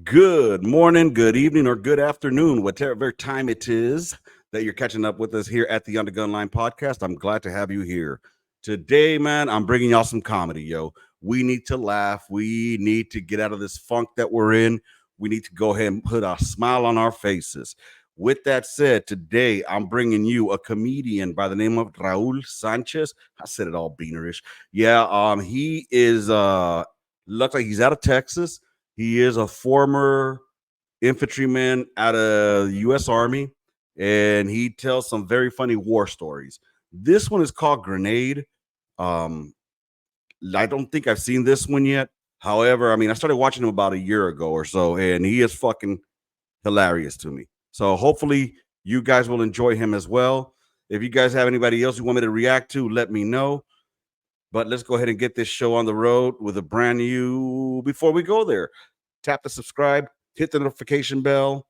Good morning, good evening, or good afternoon, whatever time it is that you're catching up with us here at the Undergun Line podcast. I'm glad to have you here. Today, man, I'm bringing y'all some comedy, yo. We need to laugh. We need to get out of this funk that we're in. We need to go ahead and put a smile on our faces. With that said, today I'm bringing you a comedian by the name of Raul Sanchez. I said it all beanerish. Yeah, he is looks like he's out of Texas. He is a former infantryman out of the U.S. Army, and he tells some very funny war stories. This one is called Grenade. Um, I don't think I've seen this one yet. However, I mean, I started watching him about a year ago or so, and he is fucking hilarious to me. So hopefully you guys will enjoy him as well. If you guys have anybody else you want me to react to, let me know. But let's go ahead and get this show on the road with a brand new. Before we go there, tap the subscribe, hit the notification bell,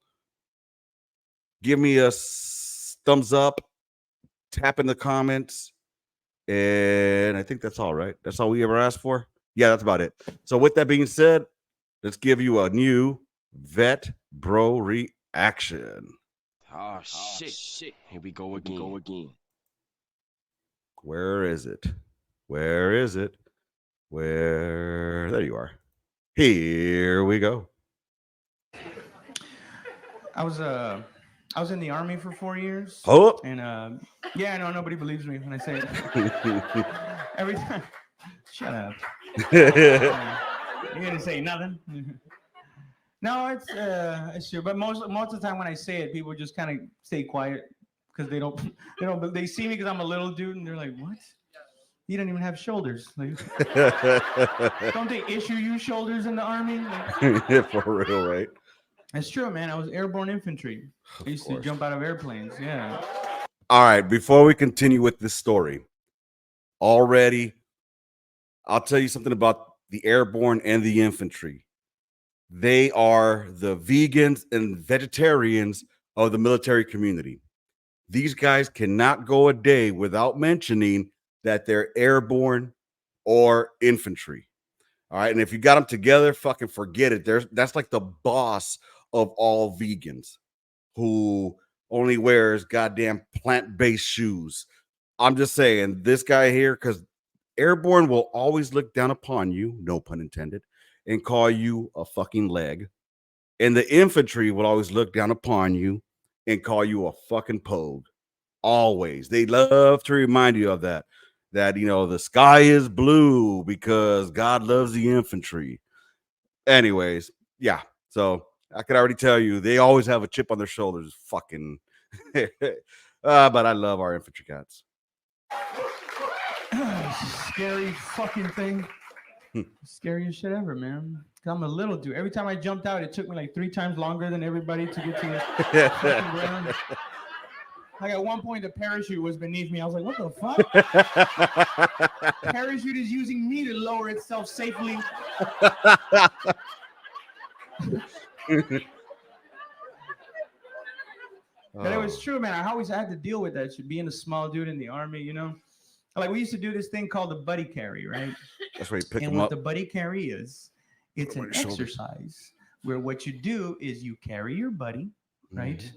give me a thumbs up, tap in the comments, and I think that's all right. That's all we ever asked for. Yeah, that's about it. So with that being said, let's give you a new Vetbro reaction. Oh shit. Here we go again. Where is it? Where is it? Where? There you are. Here we go. I was uh I was in the army for 4 years, Oh. and yeah, I know nobody believes me when I say it. Every time, shut up. You gonna say nothing? No, it's true. But most of the time when I say it, people just kind of stay quiet because they see me because I'm a little dude, and they're like, "What? You don't even have shoulders. Like, don't they issue you shoulders in the army?" Like, For real, right? it's true, man. I was airborne infantry. I Of used to course. jump out of airplanes. Yeah. All right, before we continue with this story, already, I'll tell you something about the airborne and the infantry. They are the vegans and vegetarians of the military community. These guys cannot go a day without mentioning that they're airborne or infantry. All right. And if you got them together, fucking forget it. That's like the boss of all vegans who only wears goddamn plant-based shoes. I'm just saying, this guy here, because airborne will always look down upon you, no pun intended, and call you a fucking leg. And the infantry will always look down upon you and call you a fucking pogue. Always. They love to remind you of that. That, the sky is blue because God loves the infantry. Anyways, yeah. So I could already tell you they always have a chip on their shoulders. Fucking. But I love our infantry cats. Scary fucking thing. Scariest shit ever, man. i I'm a little dude. Every time I jumped out, it took me like 3 times longer than everybody to get to the fucking ground. Like at one point, the parachute was beneath me. I was like, what the fuck? Parachute is using me to lower itself safely. But it was true, man. I always had to deal with that shit, being a small dude in the army, you know? Like we used to do this thing called the buddy carry, right? That's where you pick And them what up. the buddy carry is, it's on an your shoulder. exercise where what you do is you carry your buddy, right?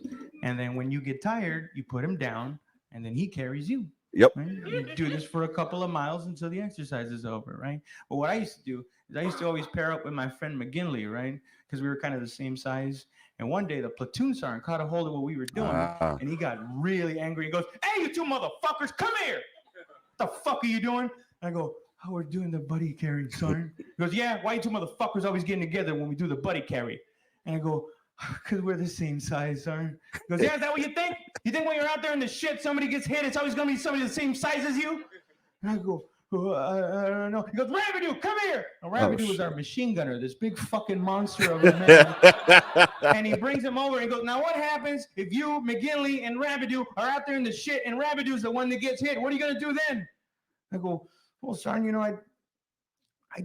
And then when you get tired, you put him down, and then he carries you. Yep. Right? You do this for a couple of miles until the exercise is over, right? But what I used to do is I used to always pair up with my friend McGinley, right? Because we were kind of the same size. And one day the platoon sergeant caught a hold of what we were doing, and he got really angry. He goes, "Hey, you two motherfuckers, come here! What the fuck are you doing?" And I go, "Oh, we're doing the buddy carry, sergeant." He goes, "Yeah, why you two motherfuckers always getting together when we do the buddy carry?" And I go, "Because we're the same size, sergeant." He goes, "Yeah, is that what you think? You think when you're out there in the shit, somebody gets hit, it's always going to be somebody the same size as you?" And I go, I don't know. He goes, "Rabideau, come here." And Rabideau was our machine gunner, this big fucking monster of a man. And he brings him over and he goes, "Now what happens if you, McGinley, and Rabideau are out there in the shit and Rabideau's the one that gets hit? What are you going to do then?" I go, "Well, sergeant, I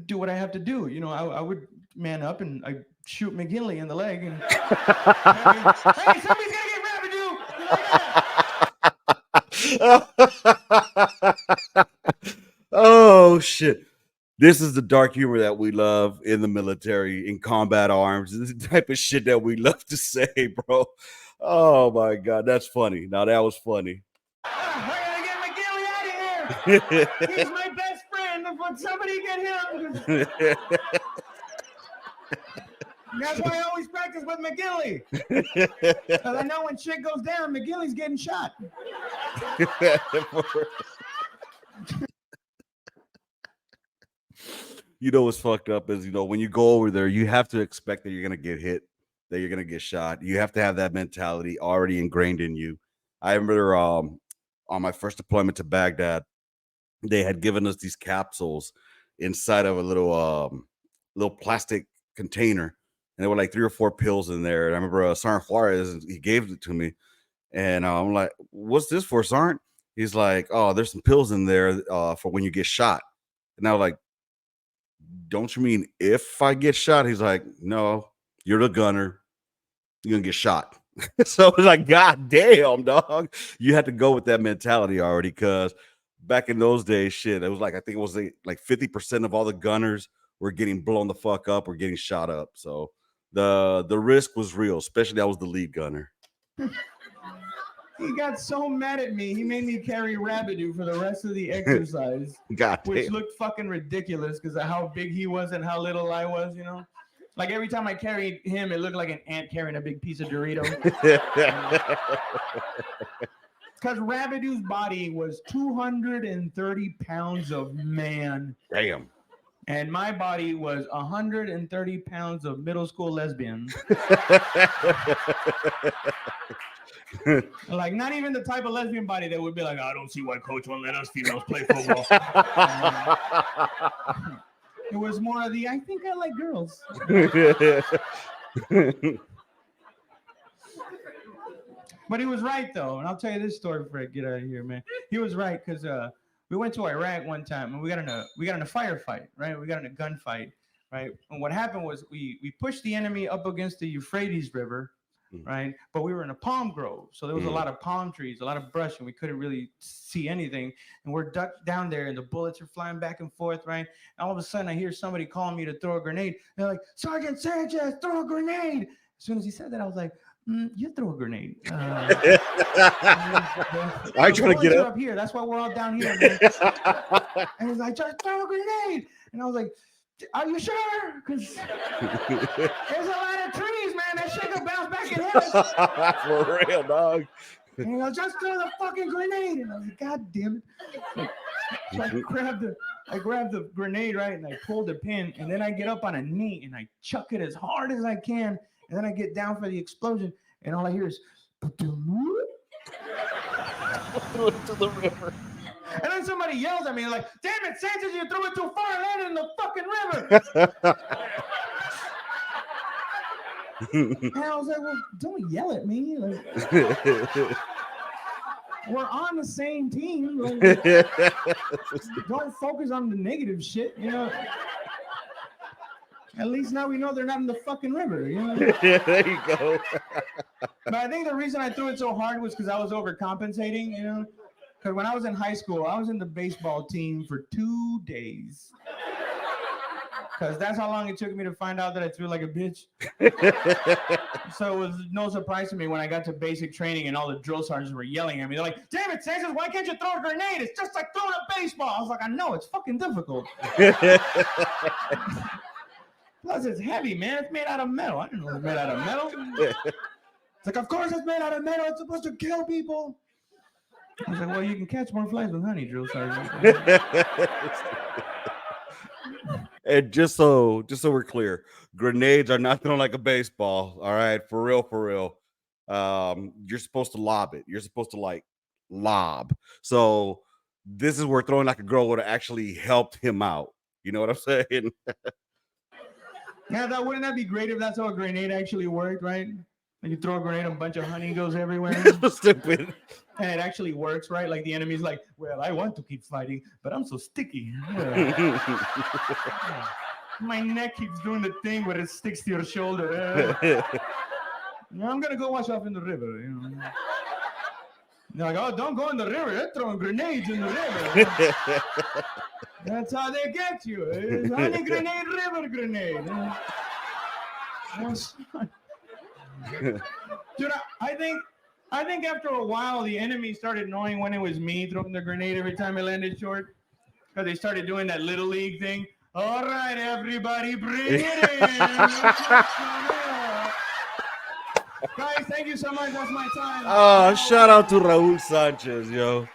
do what I have to do. I would man up and I shoot McGinley in the leg and hey, somebody's got to get Rabideau." Oh shit. This is the dark humor that we love in the military, in combat arms. This is the type of shit that we love to say, bro. Oh my God, that's funny. Now that was funny. I gotta get McGinley out of here. He's my best friend. But somebody get him. That's why I always practice with McGinley. Because I know when shit goes down, McGinley's getting shot. You know what's fucked up is, when you go over there, you have to expect that you're gonna get hit, that you're gonna get shot. You have to have that mentality already ingrained in you. I remember on my first deployment to Baghdad, they had given us these capsules inside of a little plastic container, and there were like 3 or 4 pills in there. And I remember Sergeant Juarez, he gave it to me, and I'm like, "What's this for, Sergeant?" He's like, "Oh, there's some pills in there for when you get shot." And I was like, "Don't you mean if I get shot?" He's like, "No, you're the gunner. You're gonna get shot." So it's like, God damn, dog. You had to go with that mentality already, because back in those days, shit, it was like, I think it was like 50% of all the gunners were getting blown the fuck up or getting shot up. So the risk was real, especially I was the lead gunner. He got so mad at me, he made me carry Rabideau for the rest of the exercise. God damn. Which looked fucking ridiculous because of how big he was and how little I was, Like every time I carried him, it looked like an ant carrying a big piece of Dorito. Because Rabideau's body was 230 pounds of man. Damn. And my body was 130 pounds of middle school lesbian. Like, not even the type of lesbian body that would be like, I don't see why coach won't let us females play football. It was more of the, I think I like girls. But he was right, though. And I'll tell you this story before I get out of here, man. He was right, because we went to Iraq one time, and we got in a firefight, right? We got in a gunfight, right? And what happened was we pushed the enemy up against the Euphrates River, right? But we were in a palm grove, so there was a lot of palm trees, a lot of brush, and we couldn't really see anything. And we're ducked down there, and the bullets are flying back and forth, right? And all of a sudden, I hear somebody calling me to throw a grenade. They're like, Sergeant Sanchez, throw a grenade. As soon as he said that, I was like, you throw a grenade. Are you trying to get up here? That's why we're all down here, man. And he's like, just throw a grenade. And I was like, are you sure? Because there's a lot of trees, man. That shit could bounce back and hit us. For real, dog. And he goes, just throw the fucking grenade. And I was like, God damn it. So I grabbed the grenade, right? And I pulled the pin. And then I get up on a knee and I chuck it as hard as I can. And then I get down for the explosion. And all I hear is, threw it to the river. And then somebody yells at me like, damn it, Sanchez, you threw it too far and landed in the fucking river. And I was like, well, don't yell at me. Like, we're on the same team. Like, don't focus on the negative shit, At least now we know they're not in the fucking river, There you go. But I think the reason I threw it so hard was because I was overcompensating, Because when I was in high school, I was in the baseball team for 2 days. Because that's how long it took me to find out that I threw like a bitch. So it was no surprise to me when I got to basic training and all the drill sergeants were yelling at me. They're like, damn it, Sanchez, why can't you throw a grenade? It's just like throwing a baseball. I was like, I know, it's fucking difficult. Plus, it's heavy, man. It's made out of metal. I didn't know it was made out of metal. It's like, of course it's made out of metal. It's supposed to kill people. I was like, well, you can catch more flies with honey, drill sergeant. And just so we're clear, grenades are not thrown like a baseball. All right, for real. You're supposed to lob it. You're supposed to like lob. So this is where throwing like a girl would have actually helped him out. You know what I'm saying? Yeah, wouldn't that be great if that's how a grenade actually worked, right? And you throw a grenade, a bunch of honey goes everywhere. Stupid. And it actually works, right? Like the enemy's like, well, I want to keep fighting, but I'm so sticky. Yeah. My neck keeps doing the thing where it sticks to your shoulder. I'm going to go wash off in the river. They're like, oh, don't go in the river. They're throwing grenades in the river. That's how they get you. It's honey grenade, river grenade. Dude, I think after a while the enemy started knowing when it was me throwing the grenade every time I landed short. Because they started doing that little league thing. All right, everybody, bring it in. Guys, thank you so much. That's my time. Oh, shout out to Raul Sanchez, yo.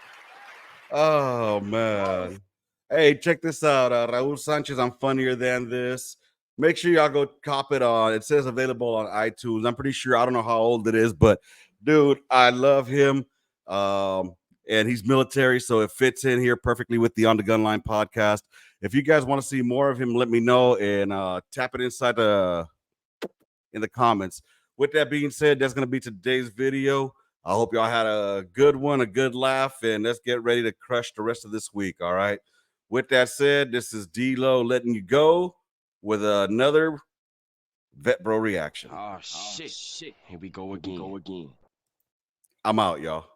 Oh man. Hey, check this out. Raul Sanchez, I'm funnier than this. Make sure y'all go cop it on. It says available on iTunes. I'm pretty sure, I don't know how old it is, but dude, I love him. And he's military, so it fits in here perfectly with the On the Gun Line podcast. If you guys want to see more of him, let me know and tap it inside in the comments. With that being said, that's going to be today's video. I hope y'all had a good one, a good laugh, and let's get ready to crush the rest of this week. All right. With that said, this is D-Lo letting you go with another Vetbro reaction. Oh shit. Here we go again. I'm out, y'all.